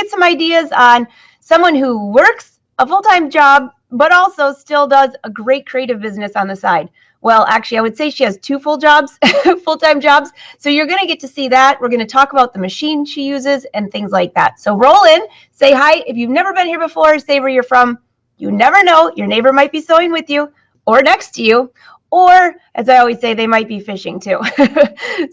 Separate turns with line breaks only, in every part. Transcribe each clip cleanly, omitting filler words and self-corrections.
get some ideas on someone who works a full-time job, but also still does a great creative business on the side. Well, actually, I would say she has two full-time jobs. So you're going to get to see that. We're going to talk about the machine she uses and things like that. So roll in, say hi. If you've never been here before, say where you're from. You never know. Your neighbor might be sewing with you or next to you. Or, as I always say, they might be fishing too.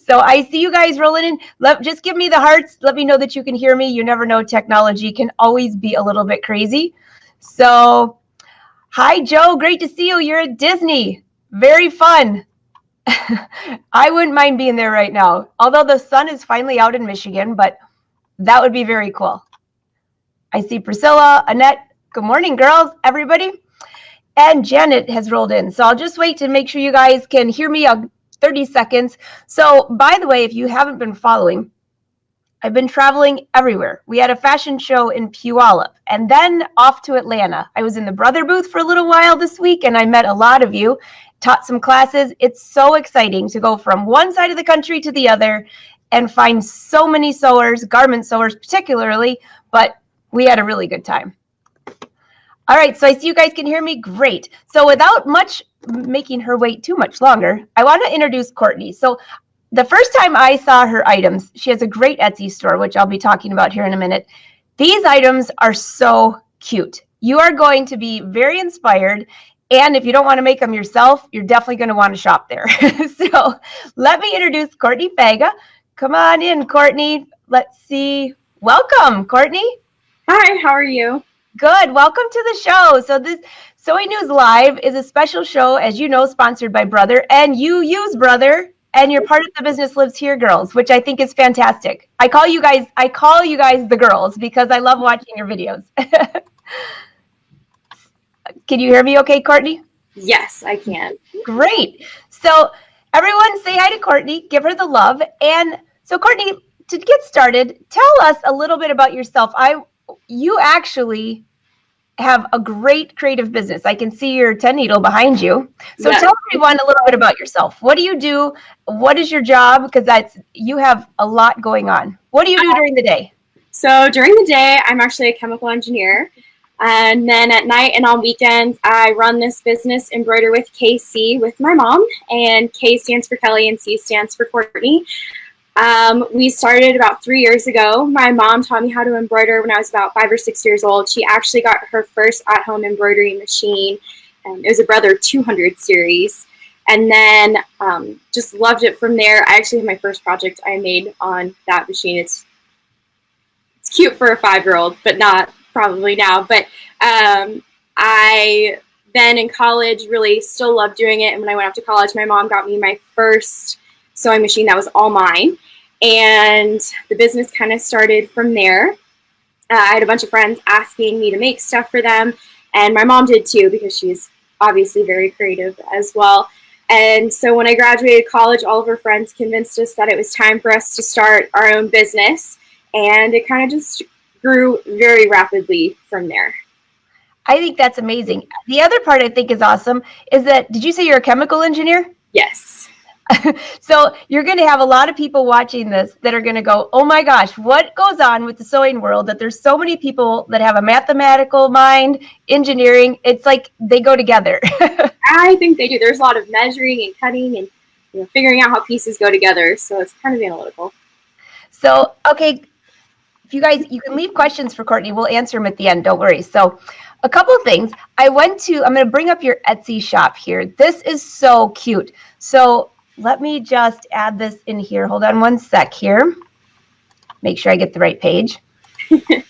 So I see you guys rolling in. Just give me the hearts. Let me know that you can hear me. You never know. Technology can always be a little bit crazy. So, hi, Joe. Great to see you. You're at Disney. Very fun. I wouldn't mind being there right now, although the sun is finally out in Michigan, but that would be very cool. I see Priscilla, Annette. Good morning, girls, everybody. And Janet has rolled in. So I'll just wait to make sure you guys can hear me 30 seconds. So by the way, if you haven't been following, I've been traveling everywhere. We had a fashion show in Puyallup and then off to Atlanta. I was in the Brother booth for a little while this week and I met a lot of you, taught some classes. It's so exciting to go from one side of the country to the other and find so many sewers, garment sewers particularly, but we had a really good time. All right, so I see you guys can hear me. Great. So without much making her wait too much longer, I want to introduce Courtney. So the first time I saw her items, she has a great Etsy store, which I'll be talking about here in a minute. These items are so cute. You are going to be very inspired. And if you don't want to make them yourself, you're definitely going to want to shop there. So let me introduce Courtney Faga. Come on in, Courtney. Let's see. Welcome, Courtney.
Hi, how are you?
Good. Welcome to the show. So this Sewing News Live is a special show, as you know, sponsored by Brother. And you use Brother. And you're part of the Business Lives Here girls, which I think is fantastic. I call you guys the girls because I love watching your videos. Can you hear me okay, Courtney?
Yes, I can.
Great. So everyone say hi to Courtney, give her the love. And so Courtney, to get started, tell us a little bit about yourself. You actually have a great creative business. I can see your 10 needle behind you. So Tell everyone a little bit about yourself. What do you do? What is your job? Because you have a lot going on. What do you do during the day?
So during the day, I'm actually a chemical engineer. And then at night and on weekends, I run this business, Embroidery with KC, with my mom. And K stands for Kelly and C stands for Courtney. We started about 3 years ago. My mom taught me how to embroider when I was about 5 or 6 years old. She actually got her first at-home embroidery machine. It was a Brother 200 series. And then just loved it from there. I actually had my first project I made on that machine. It's cute for a 5-year-old, but not probably now. But I then in college really still loved doing it. And when I went off to college, my mom got me my first sewing machine that was all mine. And the business kind of started from there. I had a bunch of friends asking me to make stuff for them. And my mom did too, because she's obviously very creative as well. And so when I graduated college, all of her friends convinced us that it was time for us to start our own business. And it kind of just grew very rapidly from there.
I think that's amazing. The other part I think is awesome is that, did you say you're a chemical engineer?
Yes.
So you're going to have a lot of people watching this that are going to go, oh my gosh, what goes on with the sewing world that there's so many people that have a mathematical mind, engineering. It's like they go together.
I think they do. There's a lot of measuring and cutting and figuring out how pieces go together. So it's kind of analytical.
So, okay, if you guys, you can leave questions for Courtney. We'll answer them at the end. Don't worry. So a couple of things. I'm going to bring up your Etsy shop here. This is so cute. So let me just add this in here. Hold on one sec here. Make sure I get the right page. It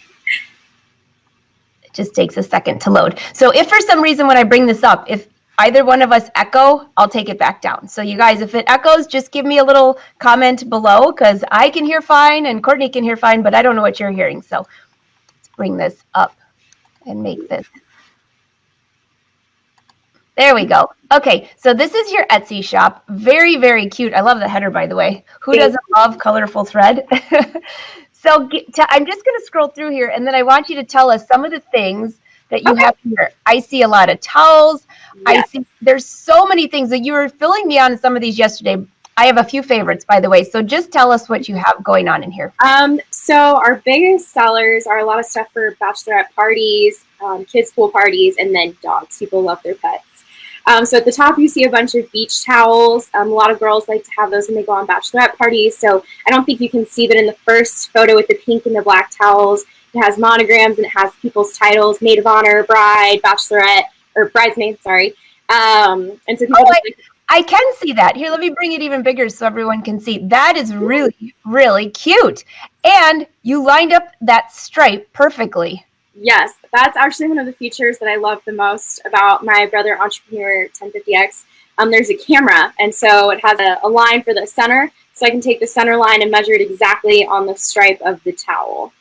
just takes a second to load. So if for some reason when I bring this up, if either one of us echo, I'll take it back down. So you guys, if it echoes, just give me a little comment below because I can hear fine and Courtney can hear fine, but I don't know what you're hearing. So let's bring this up and make this. There we go. Okay, so this is your Etsy shop. Very, very cute. I love the header, by the way. Who doesn't love colorful thread? So I'm just going to scroll through here, and then I want you to tell us some of the things that you have here. I see a lot of towels. Yeah. I see there's so many things that you were filling me on some of these yesterday. I have a few favorites, by the way. So just tell us what you have going on in here.
So our biggest sellers are a lot of stuff for bachelorette parties, kids' pool parties, and then dogs. People love their pets. So at the top, you see a bunch of beach towels. A lot of girls like to have those when they go on bachelorette parties. So I don't think you can see, but in the first photo with the pink and the black towels, it has monograms and it has people's titles: maid of honor, bride, bachelorette, or bridesmaid, sorry. And so people
I can see that. Here, let me bring it even bigger so everyone can see. That is really, really cute. And you lined up that stripe perfectly.
Yes, that's actually one of the features that I love the most about my Brother Entrepreneur 1050X. There's a camera, and so it has a line for the center, so I can take the center line and measure it exactly on the stripe of the towel.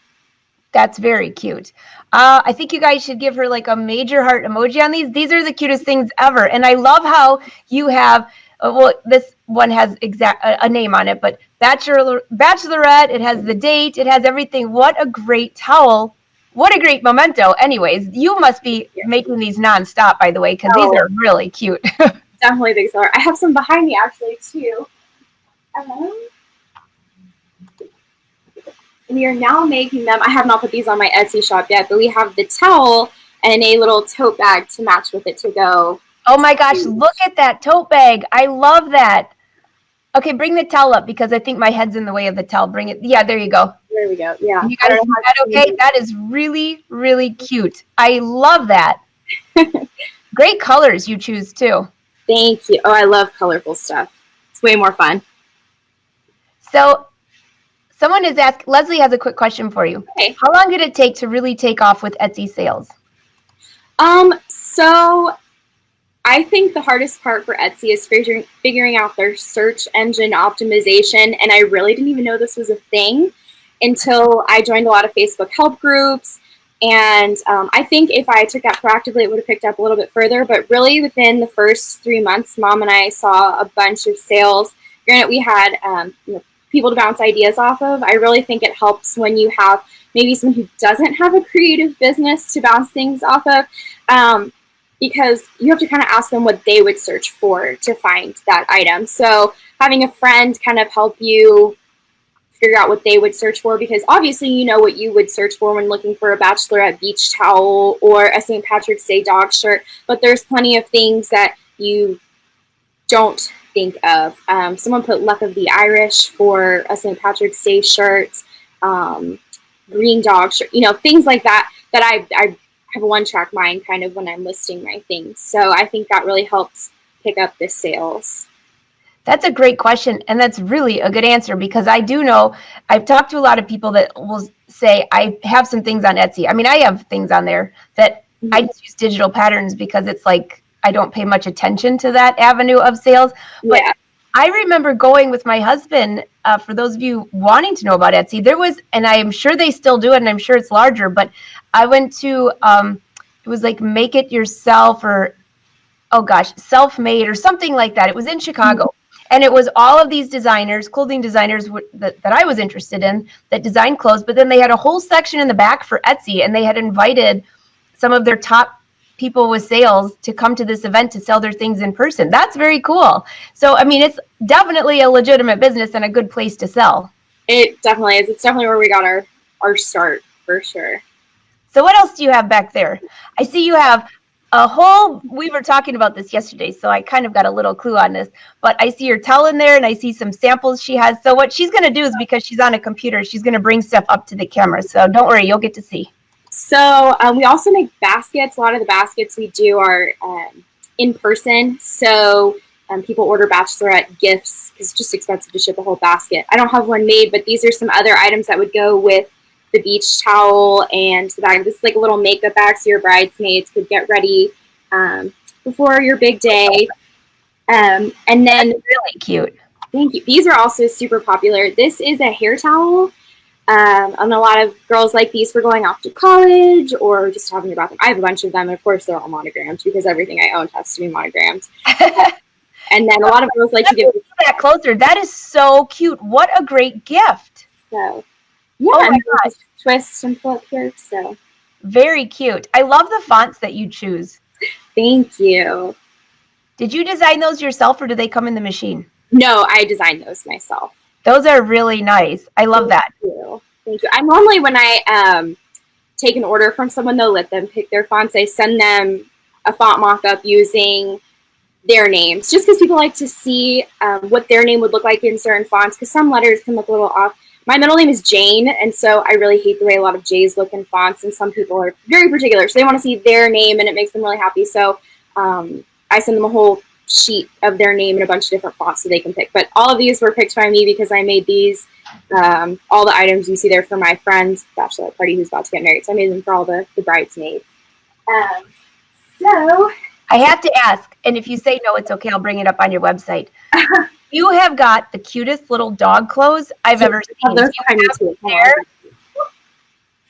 That's very cute. I think you guys should give her like a major heart emoji on these. These are the cutest things ever. And I love how you have, well, this one has a name on it, but Bachelorette, it has the date, it has everything. What a great towel. What a great memento. Anyways, you must be making these nonstop, by the way, because these are really cute.
Definitely a big seller. I have some behind me, actually, too. And we are now making them. I have not put these on my Etsy shop yet, but we have the towel and a little tote bag to match with it to go.
Oh my gosh, look at that tote bag. I love that. Okay, bring the towel up because I think my head's in the way of the towel. Bring it. Yeah, there you go.
There we go. Yeah.
You guys see that okay? That is really, really cute. I love that. Great colors you choose too.
Thank you. Oh, I love colorful stuff. It's way more fun.
So someone has asked, Leslie has a quick question for you.
Okay.
How long did it take to really take off with Etsy sales?
So I think the hardest part for Etsy is figuring out their search engine optimization. And I really didn't even know this was a thing until I joined a lot of Facebook help groups. And I think if I took that proactively, it would have picked up a little bit further. But really within the first 3 months, Mom and I saw a bunch of sales. Granted, we had people to bounce ideas off of. I really think it helps when you have maybe someone who doesn't have a creative business to bounce things off of, because you have to kind of ask them what they would search for to find that item. So having a friend kind of help you figure out what they would search for, because obviously you know what you would search for when looking for a bachelorette beach towel or a St. Patrick's Day dog shirt, but there's plenty of things that you don't think of. Someone put Luck of the Irish for a St. Patrick's Day shirt, green dog shirt, things like that I have a one-track mind kind of when I'm listing my things. So I think that really helps pick up the sales.
That's a great question, and that's really a good answer, because I do know I've talked to a lot of people that will say, I have some things on Etsy. I mean, I have things on there that I just use digital patterns because it's like I don't pay much attention to that avenue of sales. But yeah. I remember going with my husband, for those of you wanting to know about Etsy, there was, and I am sure they still do it, and I'm sure it's larger, but I went to, it was like Make It Yourself, or, oh gosh, Self-Made or something like that. It was in Chicago. And it was all of these designers, clothing designers that I was interested in, that designed clothes. But then they had a whole section in the back for Etsy, and they had invited some of their top people with sales to come to this event to sell their things in person. That's very cool. So, I mean, it's definitely a legitimate business and a good place to sell.
It definitely is. It's definitely where we got our start, for sure.
So what else do you have back there? I see you have we were talking about this yesterday, so I kind of got a little clue on this, but I see your towel in there and I see some samples she has. So what she's going to do is, because she's on a computer, she's going to bring stuff up to the camera. So don't worry, you'll get to see.
So we also make baskets. A lot of the baskets we do are in person. So people order bachelorette gifts because it's just expensive to ship a whole basket. I don't have one made, but these are some other items that would go with the beach towel and the bag. This is like a little makeup bag so your bridesmaids could get ready before your big day. And then
that's really cute.
Thank you. These are also super popular. This is a hair towel. And a lot of girls like these for going off to college or just having your bathroom. I have a bunch of them, and of course they're all monogrammed because everything I own has to be monogrammed. And then a lot of girls like to give
that closer. That is so cute. What a great gift.
So yeah,
oh my gosh.
Twist and flip here. So
very cute. I love the fonts that you choose.
Thank you.
Did you design those yourself, or do they come in the machine?
No, I designed those myself.
Those are really nice. I love that.
Thank you. Thank you. I normally, when I take an order from someone, they'll let them pick their fonts. I send them a font mock-up using their names, just because people like to see what their name would look like in certain fonts, because some letters can look a little off. My middle name is Jane, and so I really hate the way a lot of J's look in fonts, and some people are very particular, so they want to see their name, and it makes them really happy. So I send them a whole sheet of their name in a bunch of different fonts so they can pick. But all of these were picked by me because I made these, all the items you see there for my friend's bachelorette party who's about to get married. So I made them for all the bridesmaids. So
I have to ask, and if you say no, it's okay. I'll bring it up on your website. You have got the cutest little dog clothes I've ever seen.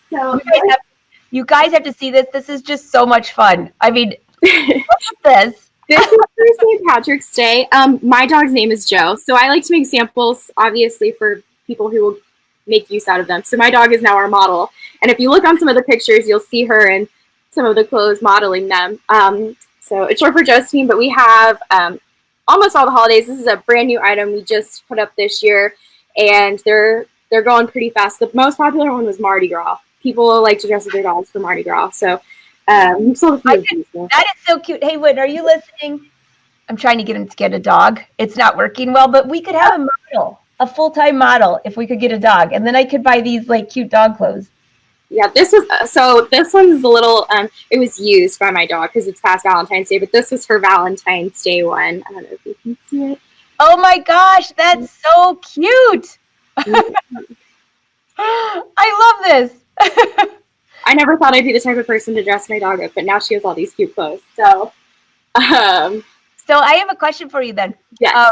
So you guys have to see this. This is just so much fun. I mean, look at this.
This is for St. Patrick's Day. My dog's name is Joe, so I like to make samples, obviously, for people who will make use out of them. So my dog is now our model, and if you look on some of the pictures, you'll see her in some of the clothes modeling them. So it's short for Josephine, but we have almost all the holidays. This is a brand new item we just put up this year, and they're going pretty fast. The most popular one was Mardi Gras. People like to dress with their dogs for Mardi Gras, so that
is so cute. Hey, Wood, are you listening? I'm trying to get him to get a dog. It's not working well, but we could have a model, a full-time model, if we could get a dog, and then I could buy these like cute dog clothes.
Yeah, this one's a little, it was used by my dog because it's past Valentine's Day, but this was her Valentine's Day one. I don't know if you can see it.
Oh my gosh, that's so cute. I love this.
I never thought I'd be the type of person to dress my dog up, but now she has all these cute clothes. So
I have a question for you then.
Yes.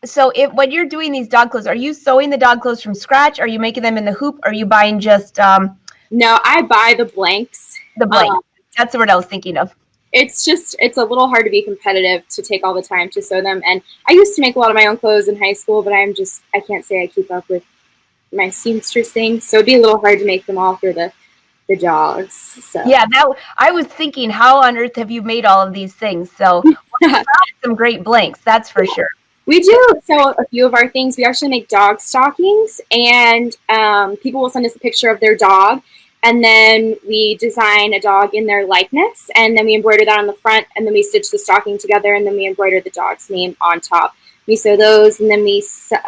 So when you're doing these dog clothes, are you sewing the dog clothes from scratch? Are you making them in the hoop? Are you buying just
No, I buy the blanks.
The blank. That's the word I was thinking of.
It's a little hard to be competitive to take all the time to sew them. And I used to make a lot of my own clothes in high school, but I can't say I keep up with my seamstress thing. So it'd be a little hard to make them all for the dogs. So
yeah, I was thinking, how on earth have you made all of these things? So some great blanks, that's for sure.
We do sell a few of our things. We actually make dog stockings, and people will send us a picture of their dog, and then we design a dog in their likeness, and then we embroider that on the front, and then we stitch the stocking together, and then we embroider the dog's name on top. We sew those, and then we sew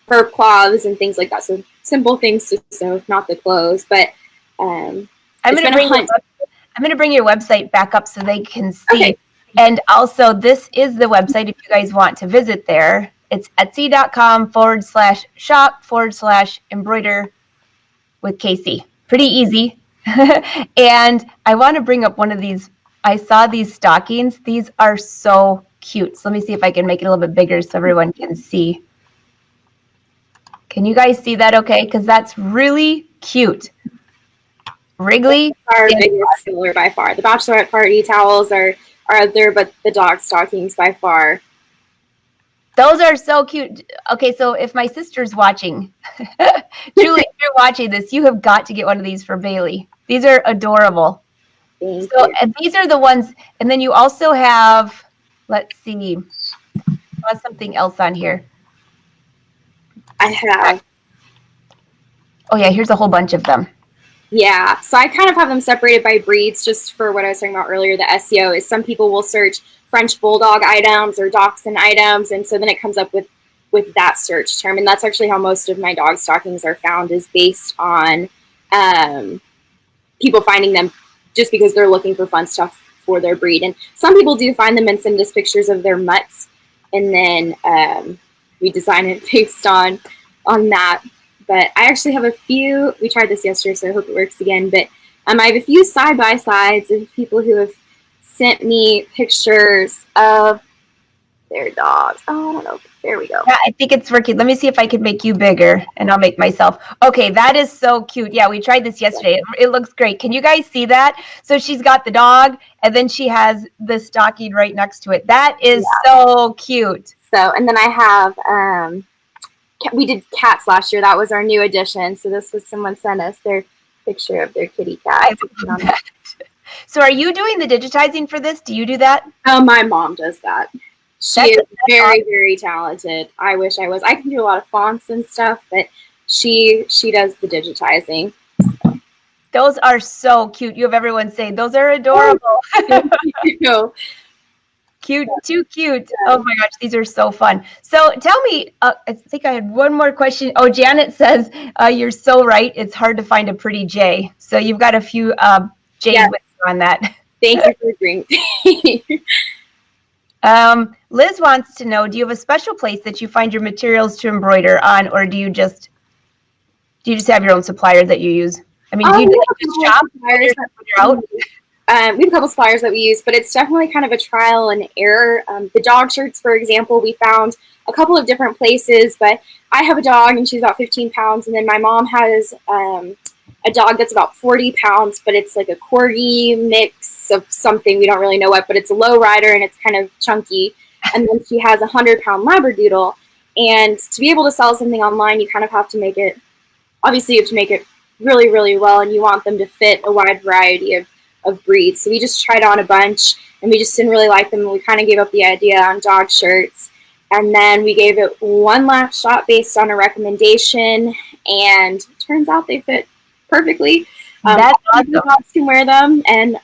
fur cloths and things like that. So simple things to sew, not the clothes. But I'm going
to bring your website back up so they can see.
Okay.
And also, this is the website if you guys want to visit there. It's etsy.com/shop/embroider with Casey. Pretty easy. And I want to bring up one of these. I saw these stockings. These are so cute. So let me see if I can make it a little bit bigger so everyone can see. Can you guys see that okay? Because that's really cute. Wrigley.
Our biggest seller by far. The bachelorette party towels are there, but the dog stockings by far.
Those are so cute. Okay, so if my sister's watching, Julie, if you're watching this, you have got to get one of these for Bailey. These are adorable.
Thank you.
And these are the ones, and then you also have, let's see, something else on here.
I have.
Oh yeah, here's a whole bunch of them.
Yeah, so I kind of have them separated by breeds just for what I was talking about earlier. The SEO is some people will search French Bulldog items or Dachshund items, and so then it comes up with that search term. And that's actually how most of my dog stockings are found, is based on people finding them just because they're looking for fun stuff for their breed. And some people do find them and send us pictures of their mutts, and then we design it based on that. But I actually have a few, we tried this yesterday, so I hope it works again, but I have a few side-by-sides of people who have sent me pictures of their dogs. Oh, I don't know. There we go.
Yeah, I think it's working. Let me see if I can make you bigger, and I'll make myself. Okay, that is so cute. Yeah, we tried this yesterday. It looks great. Can you guys see that? So she's got the dog, and then she has the stocking right next to it. That is so cute.
So, and then I have... we did cats last year. That was our new addition. So this was someone sent us their picture of their kitty cat.
So are you doing the digitizing for this? Do you do that?
My mom does that. She is very, very talented. I wish I was. I can do a lot of fonts and stuff, but she does the digitizing.
Those are so cute. You have everyone saying those are adorable. Cute, too cute. Oh my gosh, these are so fun. So tell me, I think I had one more question. Oh, Janet says, you're so right. It's hard to find a pretty J. So you've got a few J's with you on that.
Thank you for agreeing.
Liz wants to know, do you have a special place that you find your materials to embroider on, or do you just have your own supplier that you use? I mean, do you just shop when you're out?
We have a couple suppliers that we use, but it's definitely kind of a trial and error. The dog shirts, for example, we found a couple of different places, but I have a dog and she's about 15 pounds, and then my mom has a dog that's about 40 pounds, but it's like a corgi mix of something. We don't really know what, but it's a low rider and it's kind of chunky. And then she has a 100-pound Labradoodle. And to be able to sell something online, you kind of have to make it, obviously you have to make it really, really well, and you want them to fit a wide variety of breeds. So we just tried on a bunch and we just didn't really like them, and we kind of gave up the idea on dog shirts. And then we gave it one last shot based on a recommendation, and it turns out they fit perfectly.
That's awesome.
Dogs can wear them, and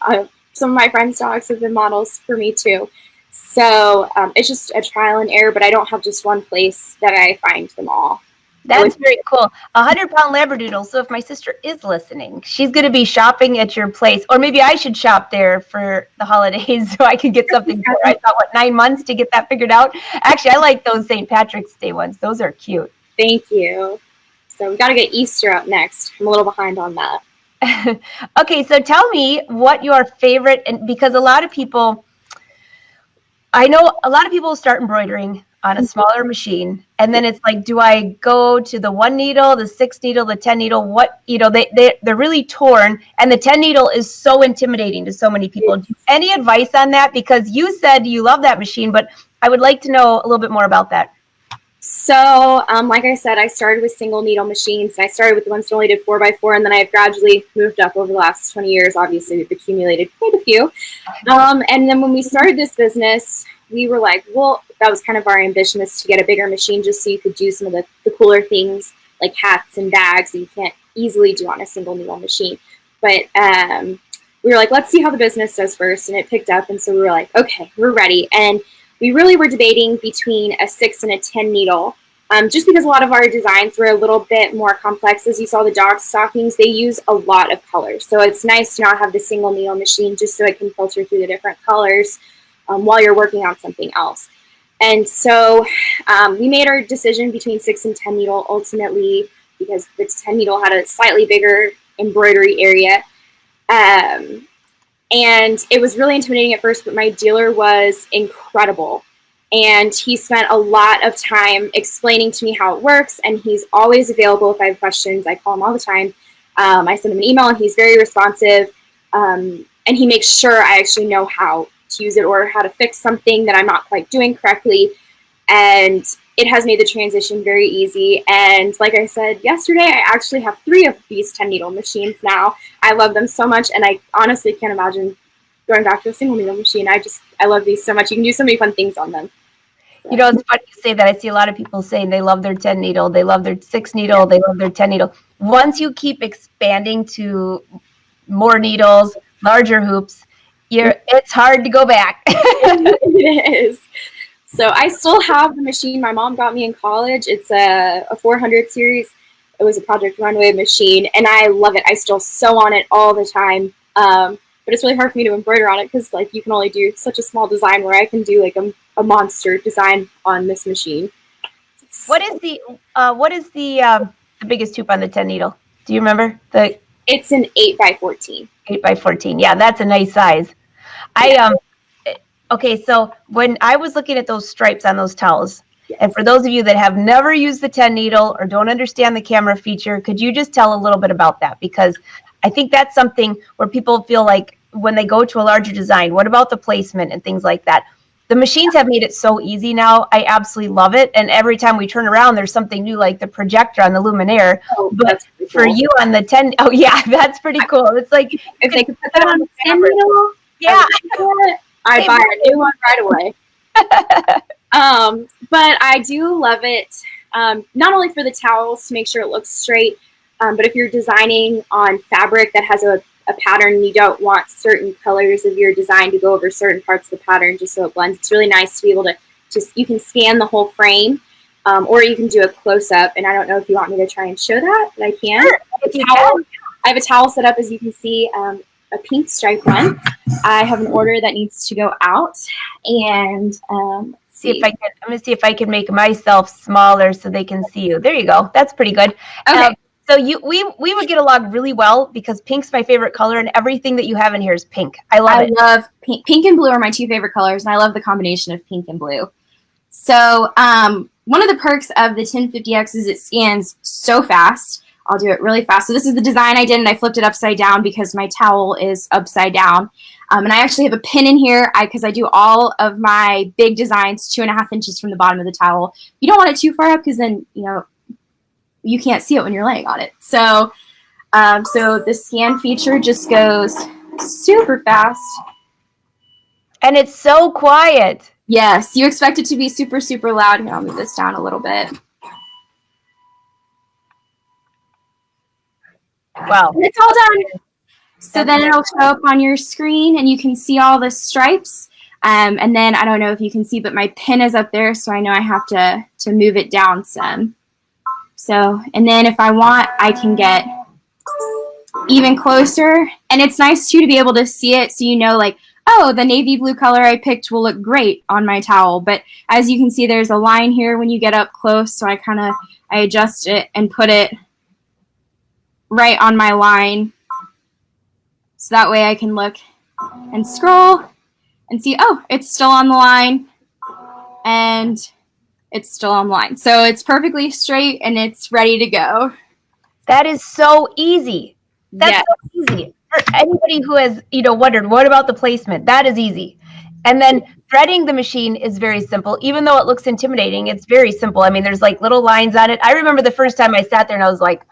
some of my friends' dogs have been models for me too. So it's just a trial and error, but I don't have just one place that I find them all.
That's very cool. 100-pound Labradoodle. So if my sister is listening, she's going to be shopping at your place, or maybe I should shop there for the holidays so I can get something for her. I thought, 9 months to get that figured out? Actually, I like those St. Patrick's Day ones. Those are cute.
Thank you. So we got to get Easter up next. I'm a little behind on that.
Okay, so tell me what your favorite, and because I know a lot of people start embroidering on a smaller machine, and then it's like, do I go to the 1 needle, the 6 needle, the 10 needle? What, they're really torn, and the 10 needle is so intimidating to so many people. Any advice on that? Because you said you love that machine, but I would like to know a little bit more about that.
So, like I said, I started with single needle machines, and I started with the ones that only did 4x4, and then I've gradually moved up over the last 20 years. Obviously, we've accumulated quite a few. And then when we started this business, we were like, well, that was kind of our ambition, is to get a bigger machine just so you could do some of the cooler things like hats and bags that you can't easily do on a single needle machine. But we were like, let's see how the business does first, and it picked up, and so we were like, okay, we're ready. And we really were debating between a 6 and a 10 needle, just because a lot of our designs were a little bit more complex. As you saw, the dog stockings, they use a lot of colors. So it's nice to not have the single needle machine just so it can filter through the different colors while you're working on something else. And so we made our decision between 6 and 10 needle ultimately, because the 10 needle had a slightly bigger embroidery area. And it was really intimidating at first, but my dealer was incredible. And he spent a lot of time explaining to me how it works, and he's always available if I have questions. I call him all the time. I send him an email, and he's very responsive. And he makes sure I actually know how to use it or how to fix something that I'm not quite doing correctly. And it has made the transition very easy. And like I said yesterday, I actually have 3 of these 10 needle machines now. I love them so much, and I honestly can't imagine going back to a single needle machine. I love these so much. You can do so many fun things on them.
You know, it's funny you say that. I see a lot of people saying they love their 10 needle, they love their 6 needle, they love their 10 needle. Once you keep expanding to more needles, larger hoops, it's hard to go back.
It is. So I still have the machine my mom got me in college. It's a 400 series. It was a Project Runway machine, and I love it. I still sew on it all the time. But it's really hard for me to embroider on it because, like, you can only do such a small design, where I can do like a monster design on this machine.
What is the biggest hoop on the 10 needle? Do you remember?
It's an 8x14.
8x14. Yeah, that's a nice size. Okay, so when I was looking at those stripes on those towels, yes. And for those of you that have never used the 10 needle or don't understand the camera feature, could you just tell a little bit about that? Because I think that's something where people feel like when they go to a larger design, what about the placement and things like that? the machines have made it so easy now. I absolutely love it. And every time we turn around, there's something new, like the projector on the Luminaire.
Oh,
but
that's pretty
for
cool.
you on the 10, oh yeah, that's pretty cool. It's like,
If they could put that on the skin needle,
yeah,
I'd buy a new one right away. But I do love it, not only for the towels to make sure it looks straight, but if you're designing on fabric that has a pattern and you don't want certain colors of your design to go over certain parts of the pattern just so it blends, it's really nice to be able to you can scan the whole frame, or you can do a close-up. And I don't know if you want me to try and show that, but I can.
Sure,
I have a towel set up, as you can see, a pink stripe one. I have an order that needs to go out, and
see if I can. I'm gonna see if I can make myself smaller so they can see you. There you go. That's pretty good.
Okay.
So we would get along really well because pink's my favorite color, and everything that you have in here is pink. I love
pink. Pink and blue are my two favorite colors, and I love the combination of pink and blue. So one of the perks of the 1050X is it scans so fast. I'll do it really fast. So this is the design I did, and I flipped it upside down because my towel is upside down. And I actually have a pin in here because I do all of my big designs 2.5 inches from the bottom of the towel. You don't want it too far up because then, you can't see it when you're laying on it. So, so the scan feature just goes super fast.
And it's so quiet.
Yes, you expect it to be super, super loud. Here, I'll move this down a little bit.
Wow.
And it's all done. So then it'll show up on your screen and you can see all the stripes. And then I don't know if you can see, but my pin is up there, so I know I have to move it down some. So, and then if I want, I can get even closer. And it's nice too to be able to see it so you know, like, oh, the navy blue color I picked will look great on my towel. But as you can see, there's a line here when you get up close, so I adjust it and put it right on my line. So that way I can look and scroll and see, oh, it's still on the line, and it's still on the line. So it's perfectly straight and it's ready to go.
That is so easy. That's so easy. For anybody who has, wondered, what about the placement? That is easy. And then threading the machine is very simple. Even though it looks intimidating, it's very simple. I mean, there's like little lines on it. I remember the first time I sat there and I was like,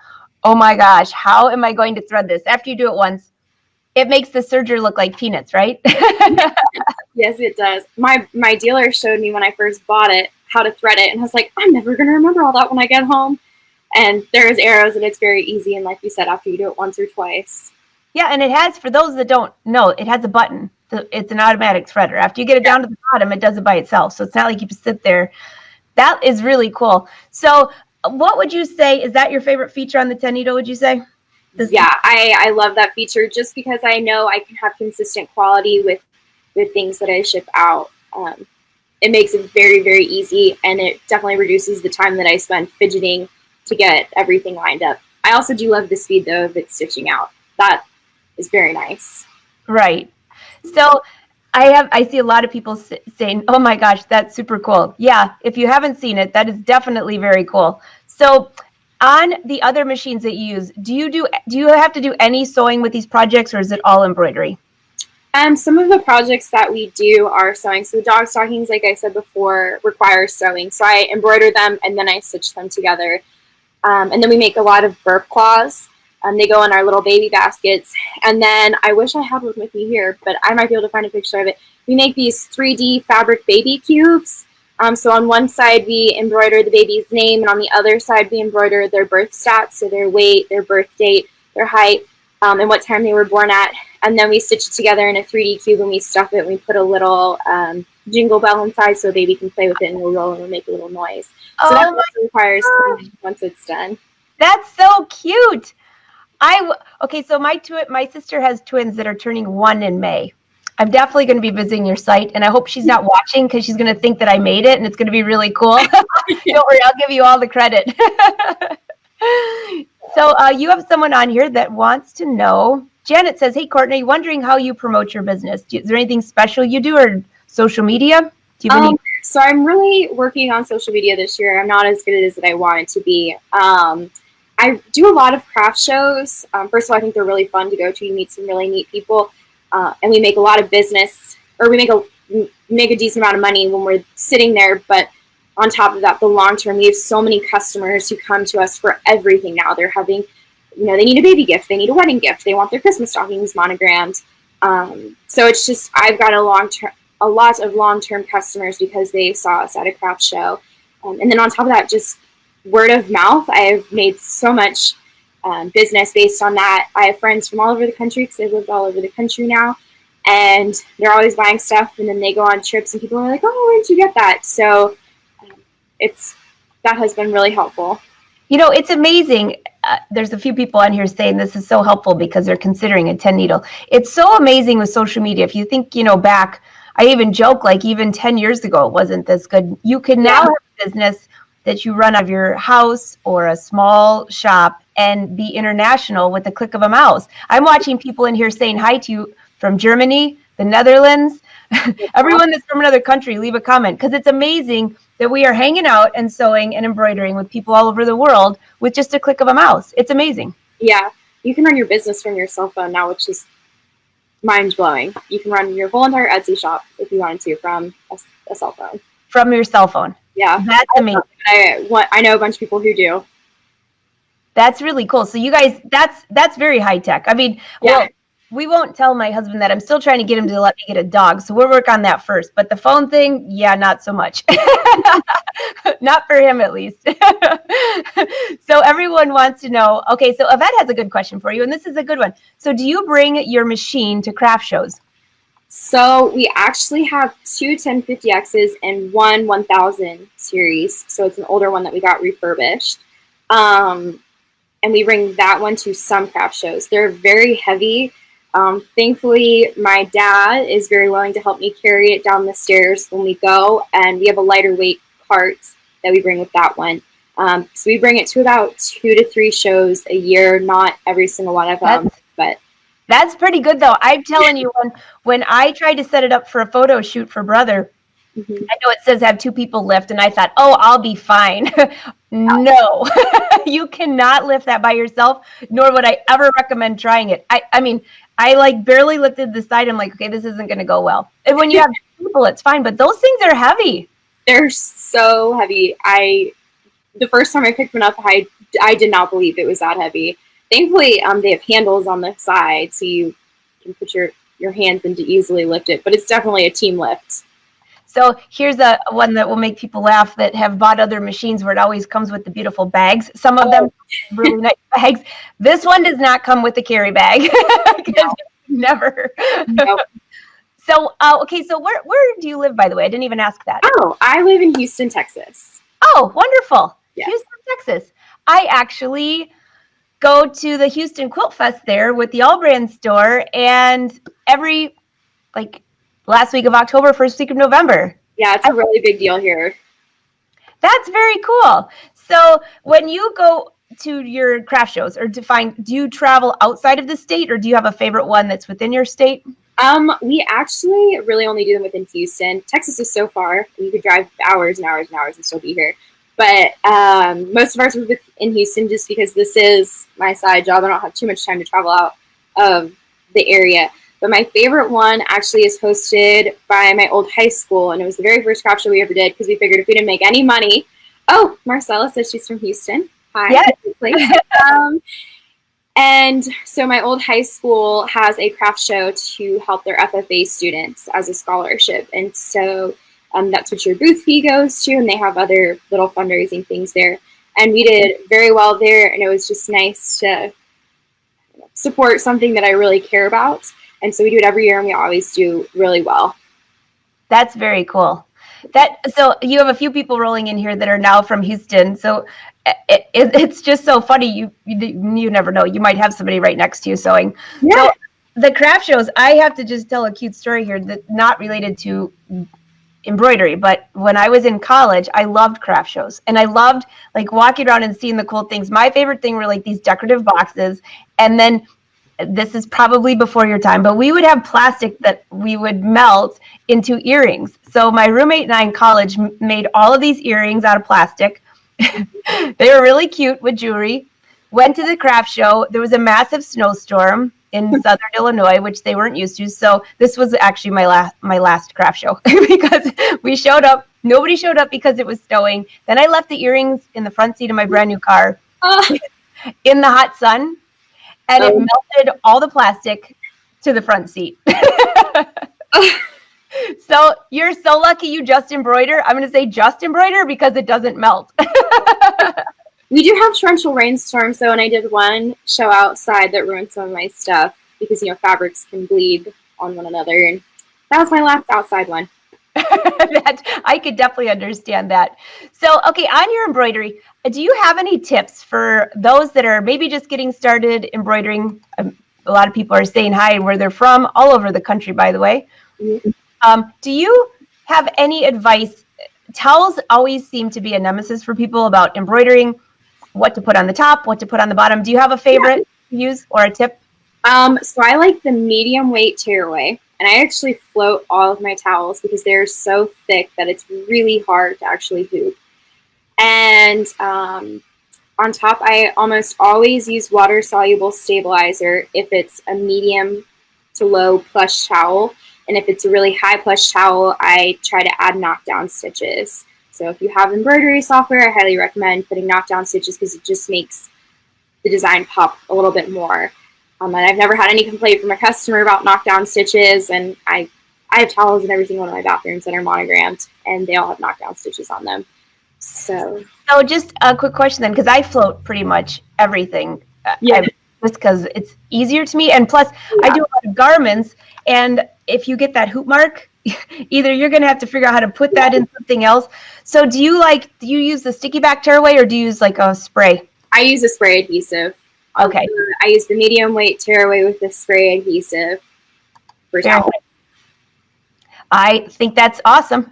oh my gosh, how am I going to thread this? After you do it once, it makes the serger look like peanuts, right?
Yes, it does. My dealer showed me when I first bought it how to thread it, and I was like, I'm never going to remember all that when I get home. And there's arrows, and it's very easy. And like you said, after you do it once or twice.
Yeah, and it has, for those that don't know, it has a button. It's an automatic threader. After you get it down to the bottom, it does it by itself. So it's not like you just sit there. That is really cool. So what would you say, is that your favorite feature on the 10 needle, would you say?
Yeah, I love that feature just because I know I can have consistent quality with things that I ship out. It makes it very, very easy, and it definitely reduces the time that I spend fidgeting to get everything lined up. I also do love the speed, though, of it stitching out. That is very nice.
Right. So I see a lot of people saying, oh my gosh, that's super cool. Yeah, if you haven't seen it, that is definitely very cool. So on the other machines that you use, do you have to do any sewing with these projects, or is it all embroidery?
Some of the projects that we do are sewing. So the dog stockings, like I said before, require sewing. So I embroider them and then I stitch them together. And then we make a lot of burp claws. They go in our little baby baskets. And then I wish I had one with me here, but I might be able to find a picture of it. We make these 3D fabric baby cubes. So on one side we embroider the baby's name, and on the other side we embroider their birth stats, so their weight, their birth date, their height, and what time they were born at. And then we stitch it together in a 3D cube, and we stuff it, and we put a little jingle bell inside so a baby can play with it, and it'll roll and it'll make a little noise. So that also requires sewing once it's done.
That's so cute. Okay, so my sister has twins that are turning 1 in May. I'm definitely going to be visiting your site, and I hope she's not watching because she's going to think that I made it, and it's going to be really cool. Don't worry, I'll give you all the credit. So you have someone on here that wants to know. Janet says, hey, Courtney, wondering how you promote your business. Is there anything special you do, or social media? Do you have any?
So I'm really working on social media this year. I'm not as good as I want it to be. I do a lot of craft shows. First of all, I think they're really fun to go to. You meet some really neat people. And we make a lot of business, or we make make a decent amount of money when we're sitting there. But on top of that, the long term, we have so many customers who come to us for everything now. They're having, they need a baby gift, they need a wedding gift, they want their Christmas stockings monogrammed. So it's just, I've got a lot of long-term customers because they saw us at a craft show. And then on top of that, just word of mouth. I've made so much business based on that. I have friends from all over the country because I've lived all over the country now, and they're always buying stuff, and then they go on trips and people are like, oh, where did you get that? So that has been really helpful.
It's amazing. There's a few people on here saying this is so helpful because they're considering a 10 needle. It's so amazing with social media. If you think, back, I even joke, like even 10 years ago, it wasn't this good. You can now have a business that you run out of your house or a small shop and be international with the click of a mouse. I'm watching people in here saying hi to you from Germany, the Netherlands, everyone that's from another country, leave a comment, because it's amazing that we are hanging out and sewing and embroidering with people all over the world with just a click of a mouse. It's amazing.
Yeah, you can run your business from your cell phone now, which is mind-blowing. You can run your whole entire Etsy shop if you wanted to from a cell phone.
From your cell phone.
Yeah.
That's amazing.
I know a bunch of people who do.
That's really cool. So you guys, that's very high tech. I mean, well, we won't tell my husband that. I'm still trying to get him to let me get a dog. So we'll work on that first. But the phone thing, yeah, not so much. Not for him, at least. So everyone wants to know, okay, so Yvette has a good question for you, and this is a good one. So do you bring your machine to craft shows?
So we actually have two 1050Xs and one 1000 series. So it's an older one that we got refurbished. And we bring that one to some craft shows. They're very heavy. Thankfully, my dad is very willing to help me carry it down the stairs when we go, and we have a lighter weight cart that we bring with that one. So we bring it to about 2 to 3 shows a year, not every single one of them, but
that's pretty good, though. I'm telling you, when I tried to set it up for a photo shoot for Brother, I know it says have 2 people lift, and I thought, oh, I'll be fine. No, you cannot lift that by yourself, nor would I ever recommend trying it. I mean, I like barely lifted the side. I'm like, okay, this isn't going to go well. And when you have people, it's fine, but those things are heavy.
They're so heavy. The first time I picked one up, I did not believe it was that heavy. Thankfully, they have handles on the side, so you can put your hands in to easily lift it, but it's definitely a team lift.
So here's one that will make people laugh that have bought other machines where it always comes with the beautiful bags. Some of them really nice bags. This one does not come with the carry bag. No. Never. Nope. So, okay, so where do you live, by the way? I didn't even ask that.
Oh, I live in Houston, Texas.
Oh, wonderful.
Yes.
Houston, Texas. I actually go to the Houston Quilt Fest there with the All Brand store, and every, last week of October, first week of November.
Yeah, it's a really big deal here.
That's very cool. So when you go to your craft shows do you travel outside of the state, or do you have a favorite one that's within your state?
We actually really only do them within Houston. Texas is so far. You could drive hours and hours and hours and still be here. But most of ours are in Houston just because this is my side job. I don't have too much time to travel out of the area. But my favorite one actually is hosted by my old high school, and it was the very first craft show we ever did because we figured if we didn't make any money. Oh, Marcella says she's from Houston. Hi.
Yes.
And so my old high school has a craft show to help their FFA students as a scholarship. And so that's what your booth fee goes to, and they have other little fundraising things there. And we did very well there, and it was just nice to support something that I really care about. And so we do it every year, and we always do really well.
That's very cool. So you have a few people rolling in here that are now from Houston. So it's just so funny. You never know. You might have somebody right next to you sewing. Yeah. So the craft shows, I have to just tell a cute story here that's not related to embroidery, but when I was in college, I loved craft shows, and I loved walking around and seeing the cool things. My favorite thing were these decorative boxes, and then this is probably before your time, but we would have plastic that we would melt into earrings. So my roommate and I in college made all of these earrings out of plastic. They were really cute with jewelry. Went to the craft show. There was a massive snowstorm. in Southern Illinois, which they weren't used to. So this was actually my last craft show because we showed up. Nobody showed up because it was snowing. Then I left the earrings in the front seat of my brand new car in the hot sun, and it melted all the plastic to the front seat. So you're so lucky you just embroider. I'm going to say just embroider because it doesn't melt.
We do have torrential rainstorms, though, and I did one show outside that ruined some of my stuff because, fabrics can bleed on one another, and that was my last outside one.
I could definitely understand that. So, okay, on your embroidery, do you have any tips for those that are maybe just getting started embroidering? A lot of people are saying hi and where they're from, all over the country, by the way. Mm-hmm. Do you have any advice? Towels always seem to be a nemesis for people about embroidering, what to put on the top, what to put on the bottom. Do you have a favorite to use or a tip?
So I like the medium weight tearaway, and I actually float all of my towels because they're so thick that it's really hard to actually hoop. And on top, I almost always use water-soluble stabilizer if it's a medium to low plush towel. And if it's a really high plush towel, I try to add knockdown stitches. So if you have embroidery software, I highly recommend putting knockdown stitches because it just makes the design pop a little bit more. And I've never had any complaint from a customer about knockdown stitches. And I have towels in every single one of my bathrooms that are monogrammed, and they all have knockdown stitches on them. So
just a quick question then, because I float pretty much everything. Just because it's easier to me. And plus, I do a lot of garments, and if you get that hoop mark, either you're going to have to figure out how to put that in something else. So do you use the sticky back tearaway, or do you use like a spray?
I use a spray adhesive.
Okay.
I use the medium weight tearaway with the spray adhesive for towel.
I think that's awesome.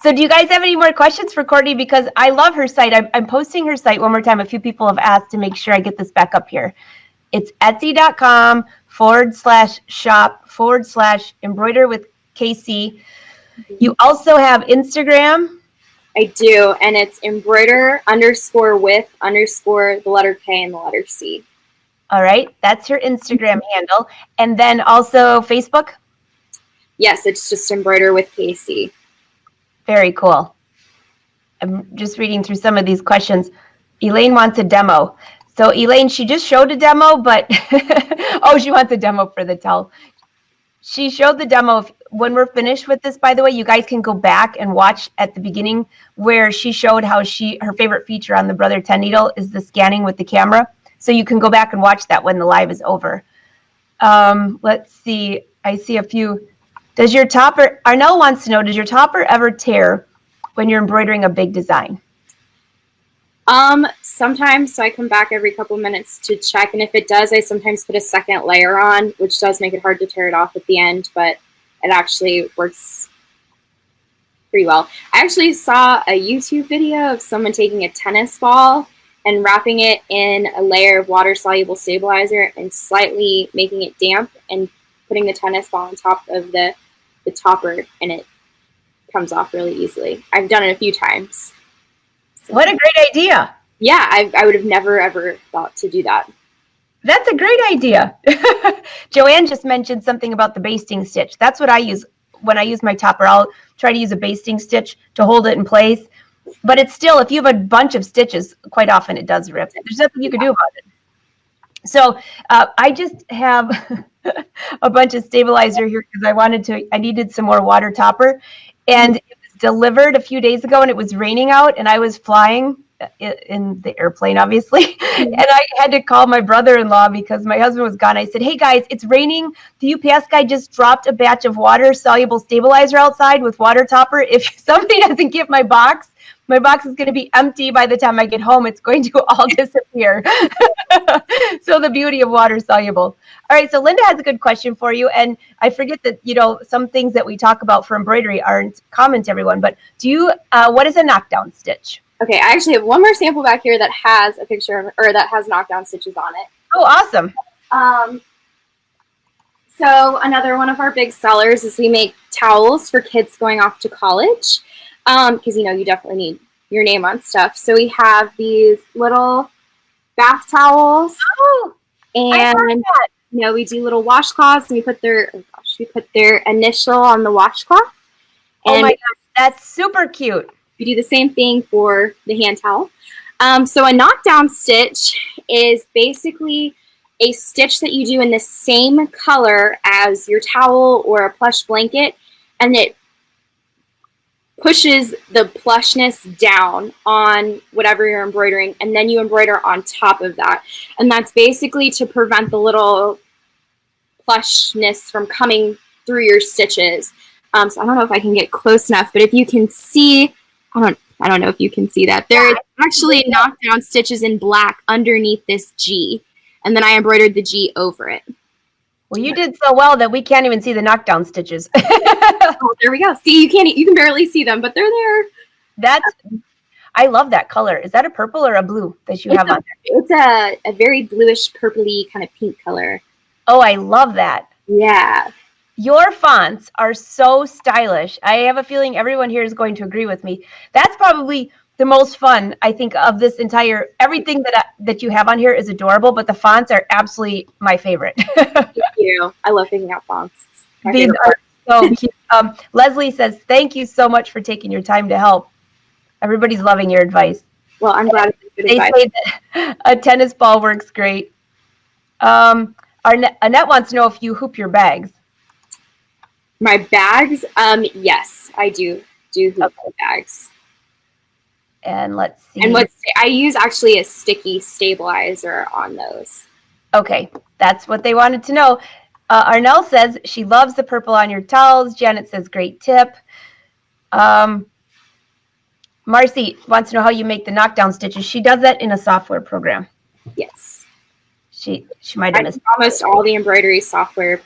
So do you guys have any more questions for Courtney? Because I love her site. I'm posting her site one more time. A few people have asked to make sure I get this back up here. It's etsy.com/shop/embroider with KC. You also have Instagram.
I do, and it's embroider_with_ the letter K and the letter C.
All right, that's your Instagram handle. And then also Facebook?
Yes, it's just embroider with KC.
Very cool. I'm just reading through some of these questions. Elaine wants a demo. So Elaine, she just showed a demo, but she wants a demo for the towel. She showed the demo. When we're finished with this, by the way, you guys can go back and watch at the beginning where she showed how her favorite feature on the Brother 10 needle is the scanning with the camera. So you can go back and watch that when the live is over. Let's see. I see a few. Does your topper, Arnell wants to know, does your topper ever tear when you're embroidering a big design?
Sometimes, so I come back every couple minutes to check, and if it does, I sometimes put a second layer on, which does make it hard to tear it off at the end, but it actually works pretty well. I actually saw a YouTube video of someone taking a tennis ball and wrapping it in a layer of water-soluble stabilizer and slightly making it damp and putting the tennis ball on top of the topper, and it comes off really easily. I've done it a few times. So,
what a great idea.
Yeah, I would have never, ever thought to do that.
That's a great idea. Joanne just mentioned something about the basting stitch. That's what I use when I use my topper. I'll try to use a basting stitch to hold it in place. But it's still, if you have a bunch of stitches, quite often it does rip. There's nothing you can do about it. So I just have a bunch of stabilizer here because I needed some more water topper. And it was delivered a few days ago, and it was raining out, and I was flying in the airplane, obviously. And I had to call my brother-in-law because my husband was gone. I said, hey guys, it's raining. The UPS guy just dropped a batch of water-soluble stabilizer outside with water topper. If somebody doesn't get my box is going to be empty by the time I get home. It's going to all disappear. So the beauty of water soluble. All right, so Linda has a good question for you. And I forget that, some things that we talk about for embroidery aren't common to everyone. But what is a knockdown stitch?
Okay, I actually have one more sample back here that has a picture or that has knockdown stitches on it.
Oh, awesome.
So another one of our big sellers is we make towels for kids going off to college. Because, you definitely need your name on stuff. So we have these little bath towels.
Oh,
and
I heard that.
No, we do little washcloths, and we put their initial on the washcloth.
Oh my gosh, that's super cute.
We do the same thing for the hand towel. So a knockdown stitch is basically a stitch that you do in the same color as your towel or a plush blanket, and it pushes the plushness down on whatever you're embroidering, and then you embroider on top of that. And that's basically to prevent the little plushness from coming through your stitches. So I don't know if I can get close enough, but if you can see, I don't know if you can see that. There is actually knockdown stitches in black underneath this G, and then I embroidered the G over it.
Well, you did so well that we can't even see the knockdown stitches.
Oh, there we go. See, you can barely see them, but they're there.
I love that color. Is that a purple or a blue that you have on there?
It's a very bluish, purpley kind of pink color.
Oh, I love that.
Yeah.
Your fonts are so stylish. I have a feeling everyone here is going to agree with me. That's probably the most fun, I think, of this entire, everything that you have on here is adorable, but the fonts are absolutely my favorite.
Thank you. I love picking out fonts.
These are so cute. Leslie says, thank you so much for taking your time to help. Everybody's loving your advice.
Well, I'm glad it's good advice.
They say that a tennis ball works great. Annette wants to know if you hoop your bags.
My bags, yes, I do hoop my bags.
And let's see.
And I use actually a sticky stabilizer on those.
Okay, that's what they wanted to know. Arnell says she loves the purple on your towels. Janet says great tip. Marcy wants to know how you make the knockdown stitches. She does that in a software program.
Yes.
She might have missed.
Almost all the embroidery software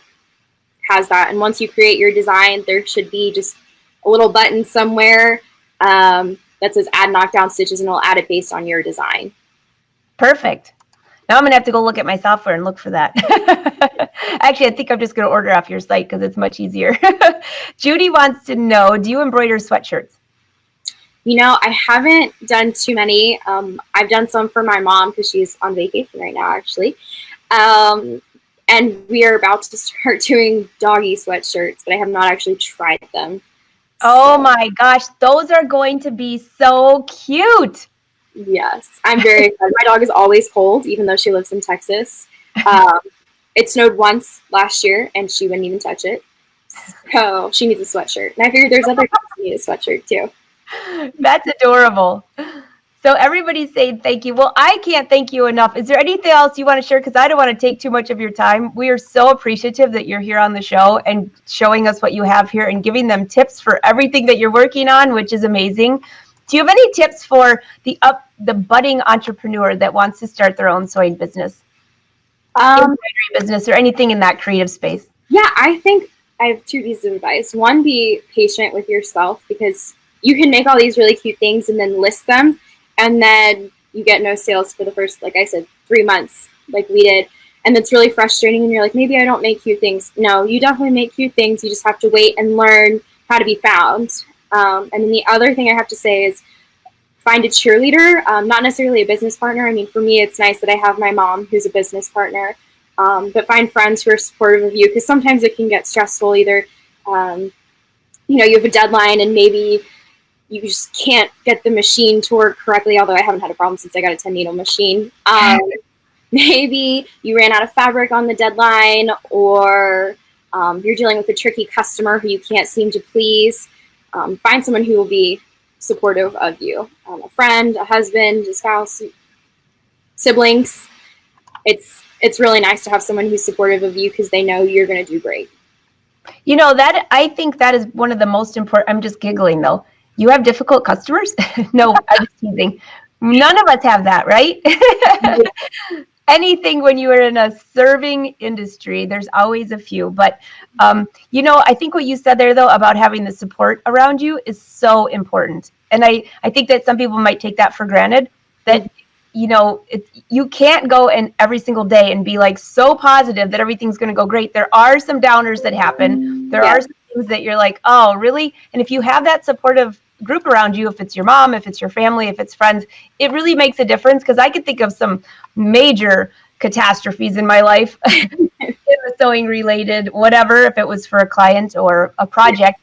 has that. And once you create your design, there should be just a little button somewhere that says add knockdown stitches, and it'll add it based on your design.
Perfect. Now I'm going to have to go look at my software and look for that. Actually, I think I'm just going to order off your site because it's much easier. Judy wants to know, do you embroider sweatshirts?
You know, I haven't done too many. I've done some for my mom because she's on vacation right now, actually. And we are about to start doing doggy sweatshirts, but I have not actually tried them.
Oh my gosh, those are going to be so cute.
Yes, I'm very excited. My dog is always cold, even though she lives in Texas. It snowed once last year, and she wouldn't even touch it. So she needs a sweatshirt. And I figured there's other kids who need a sweatshirt, too.
That's adorable. So everybody's saying thank you. Well, I can't thank you enough. Is there anything else you want to share? Because I don't want to take too much of your time. We are so appreciative that you're here on the show and showing us what you have here and giving them tips for everything that you're working on, which is amazing. Do you have any tips for the budding entrepreneur that wants to start their own sewing business, embroidery business, or anything in that creative space?
Yeah, I think I have two pieces of advice. One, be patient with yourself, because you can make all these really cute things and then list them, and then you get no sales for the first, like I said, 3 months, like we did. And it's really frustrating, and you're like, maybe I don't make cute things. No, you definitely make cute things. You just have to wait and learn how to be found. And then the other thing I have to say is find a cheerleader, not necessarily a business partner. I mean, for me, it's nice that I have my mom who's a business partner, but find friends who are supportive of you, because sometimes it can get stressful. Either, you have a deadline and maybe you just can't get the machine to work correctly, although I haven't had a problem since I got a 10-needle machine. Maybe you ran out of fabric on the deadline, or you're dealing with a tricky customer who you can't seem to please. Find someone who will be supportive of you. A friend, a husband, a spouse, siblings. It's really nice to have someone who's supportive of you, because they know you're going to do great.
You know, that I think that is one of the most important. I'm just giggling though. You have difficult customers? No, I'm just teasing. None of us have that, right? Anything when you are in a serving industry, there's always a few. But, I think what you said there, though, about having the support around you is so important. And I think that some people might take that for granted, that, you can't go in every single day and be like so positive that everything's going to go great. There are some downers that happen. There are some things that you're like, oh, really? And if you have that supportive group around you, if it's your mom, if it's your family, if it's friends, it really makes a difference. Because I could think of some major catastrophes in my life, in the sewing related, whatever, if it was for a client or a project,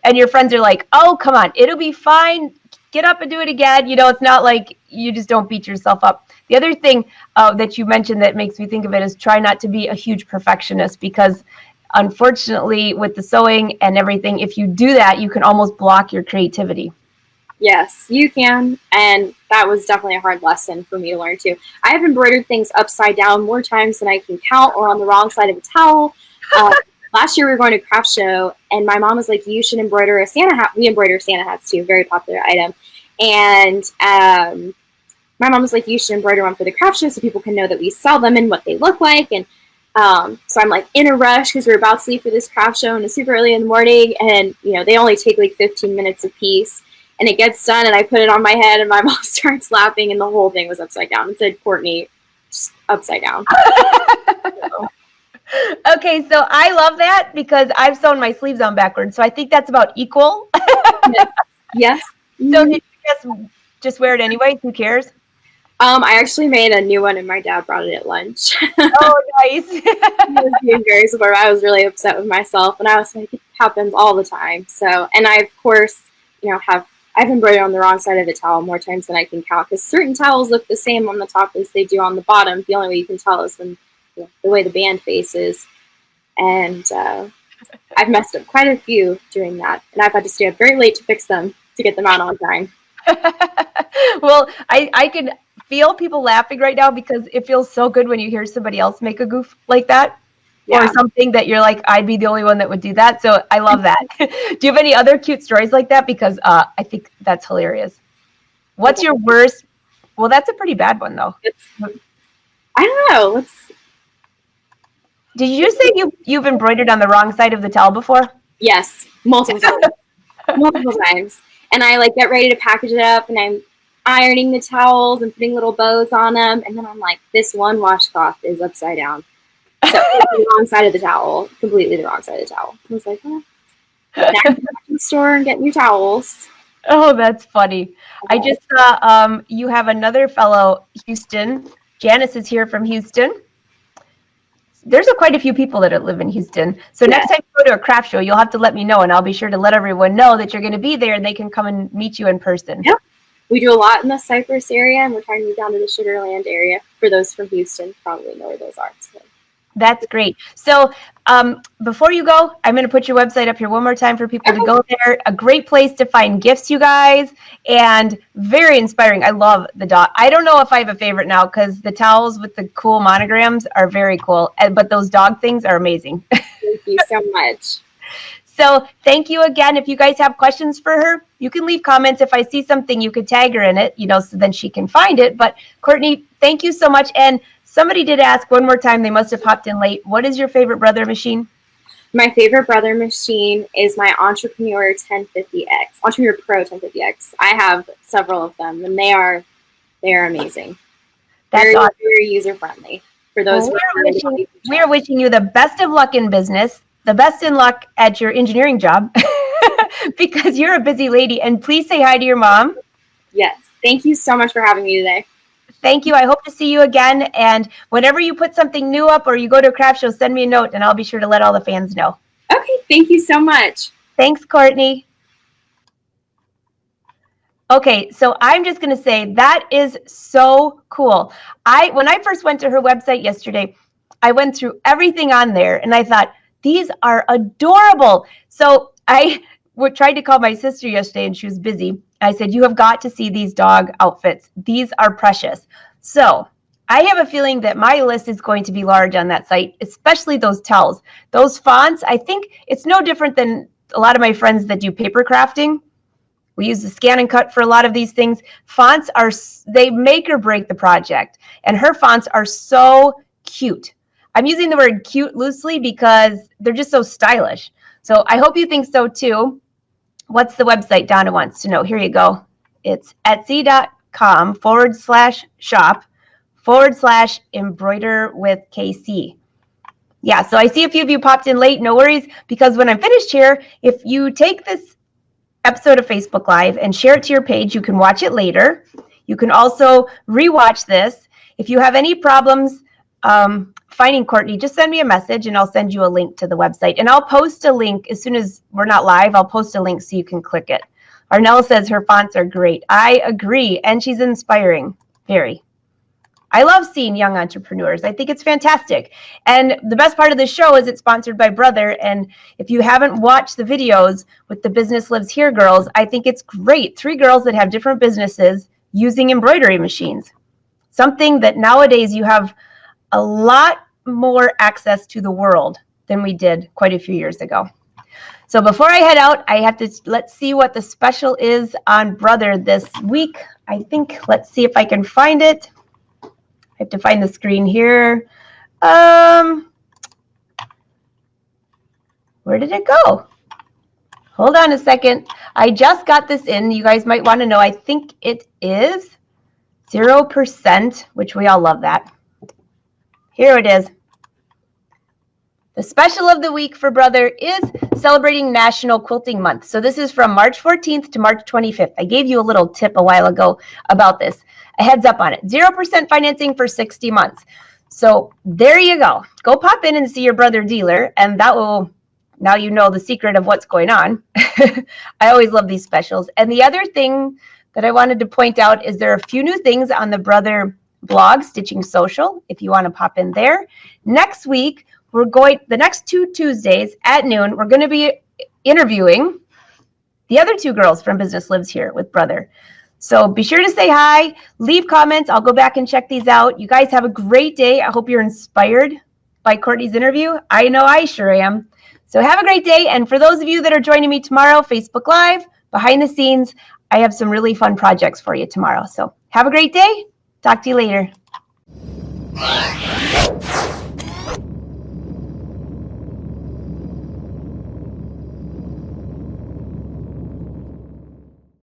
and your friends are like, oh, come on, it'll be fine. Get up and do it again. You know, it's not like you just don't beat yourself up. The other thing that you mentioned that makes me think of it is try not to be a huge perfectionist, because unfortunately with the sewing and everything, if you do that, you can almost block your creativity.
Yes, you can. And that was definitely a hard lesson for me to learn too. I have embroidered things upside down more times than I can count, or on the wrong side of a towel. Last year we were going to a craft show, and my mom was like, you should embroider a Santa hat. We embroider Santa hats too, very popular item. And my mom was like, you should embroider one for the craft show so people can know that we sell them and what they look like. And so I'm like in a rush because we're about to leave for this craft show, and it's super early in the morning, and you know, they only take like 15 minutes a piece. And it gets done, and I put it on my head, and my mom starts laughing, and the whole thing was upside down. It said Courtney, just upside down.
Okay, so I love that because I've sewn my sleeves on backwards, so I think that's about equal.
Yes.
So did you just wear it anyway? Who cares?
I actually made a new one, and my dad brought it at lunch.
Oh, nice.
He was being very supportive. I was really upset with myself, and I was like, it happens all the time. So, and I, of course, you know, I've embroidered on the wrong side of the towel more times than I can count, because certain towels look the same on the top as they do on the bottom. The only way you can tell is when, you know, the way the band faces. And I've messed up quite a few doing that, and I've had to stay up very late to fix them to get them out on time.
Well, I can feel people laughing right now because it feels so good when you hear somebody else make a goof like that. Yeah. Or something that you're like, I'd be the only one that would do that. So I love that. Do you have any other cute stories like that? Because I think that's hilarious. What's your worst? Well, that's a pretty bad one, though.
I don't know.
Did you just say you've embroidered on the wrong side of the towel before?
Yes, multiple times. Multiple times. And I like get ready to package it up, and I'm ironing the towels and putting little bows on them. And then I'm like, this one washcloth is upside down. So the wrong side of the towel, completely the wrong side of the towel. I was like, oh, now I'm going to the store and get new towels.
Oh, that's funny. I just saw you have another fellow, Houston. Janice is here from Houston. There's quite a few people that live in Houston. So next time you go to a craft show, you'll have to let me know, and I'll be sure to let everyone know that you're going to be there, and they can come and meet you in person.
Yep. We do a lot in the Cypress area, and we're trying to move down to the Sugar Land area. For those from Houston, probably know where those are. So.
That's great. So before you go, I'm going to put your website up here one more time for people to go there. A great place to find gifts, you guys, and very inspiring. I love the dog. I don't know if I have a favorite now because the towels with the cool monograms are very cool, but those dog things are amazing.
Thank you so much.
So thank you again. If you guys have questions for her, you can leave comments. If I see something, you could tag her in it, you know, so then she can find it. But Courtney, thank you so much. And somebody did ask one more time, they must have popped in late. What is your favorite brother machine?
My favorite brother machine is my Entrepreneur 1050X, Entrepreneur Pro 1050X. I have several of them, and they are amazing.
That's
very,
awesome.
Very user-friendly. For those
we are wishing you the best of luck in business, the best in luck at your engineering job, because you're a busy lady. And please say hi to your mom.
Yes. Thank you so much for having me today.
Thank you. I hope to see you again. And whenever you put something new up or you go to a craft show, send me a note, and I'll be sure to let all the fans know.
Okay. Thank you so much.
Thanks, Courtney. Okay, so I'm just going to say that is so cool. When I first went to her website yesterday, I went through everything on there, and I thought, these are adorable. So I tried to call my sister yesterday, and she was busy. I said, you have got to see these dog outfits. These are precious. So I have a feeling that my list is going to be large on that site, especially those tells. Those fonts, I think it's no different than a lot of my friends that do paper crafting. We use the scan and cut for a lot of these things. Fonts they make or break the project. And her fonts are so cute. I'm using the word cute loosely because they're just so stylish. So I hope you think so too. What's the website? Donna wants to know. Here you go. It's etsy.com/shop/embroider with KC. Yeah, so I see a few of you popped in late. No worries, because when I'm finished here, if you take this episode of Facebook Live and share it to your page, you can watch it later. You can also rewatch this. If you have any problems finding Courtney, just send me a message and I'll send you a link to the website. And I'll post a link as soon as we're not live. I'll post a link so you can click it. Arnell says her fonts are great. I agree. And she's inspiring. Very. I love seeing young entrepreneurs. I think it's fantastic. And the best part of the show is it's sponsored by Brother. And if you haven't watched the videos with the Business Lives Here girls, I think it's great. 3 girls that have different businesses using embroidery machines. Something that nowadays you have a lot more access to the world than we did quite a few years ago. So before I head out, I have to, let's see what the special is on Brother this week. I think, let's see if I can find it. I have to find the screen here. Where did it go? Hold on a second. I just got this in. You guys might want to know. I think it is 0%, which we all love that. Here it is. The special of the week for Brother is celebrating National Quilting Month. So this is from March 14th to March 25th. I gave you a little tip a while ago about this. A heads up on it. 0% financing for 60 months. So there you go. Go pop in and see your Brother dealer, and that will, now you know the secret of what's going on. I always love these specials. And the other thing that I wanted to point out is there are a few new things on the Brother blog, Stitching Social, if you want to pop in there. Next week, the next 2 Tuesdays at noon, we're going to be interviewing the other 2 girls from Business Lives Here with Brother. So be sure to say hi, leave comments. I'll go back and check these out. You guys have a great day. I hope you're inspired by Courtney's interview. I know I sure am. So have a great day. And for those of you that are joining me tomorrow, Facebook Live, behind the scenes, I have some really fun projects for you tomorrow. So have a great day. Talk to you later.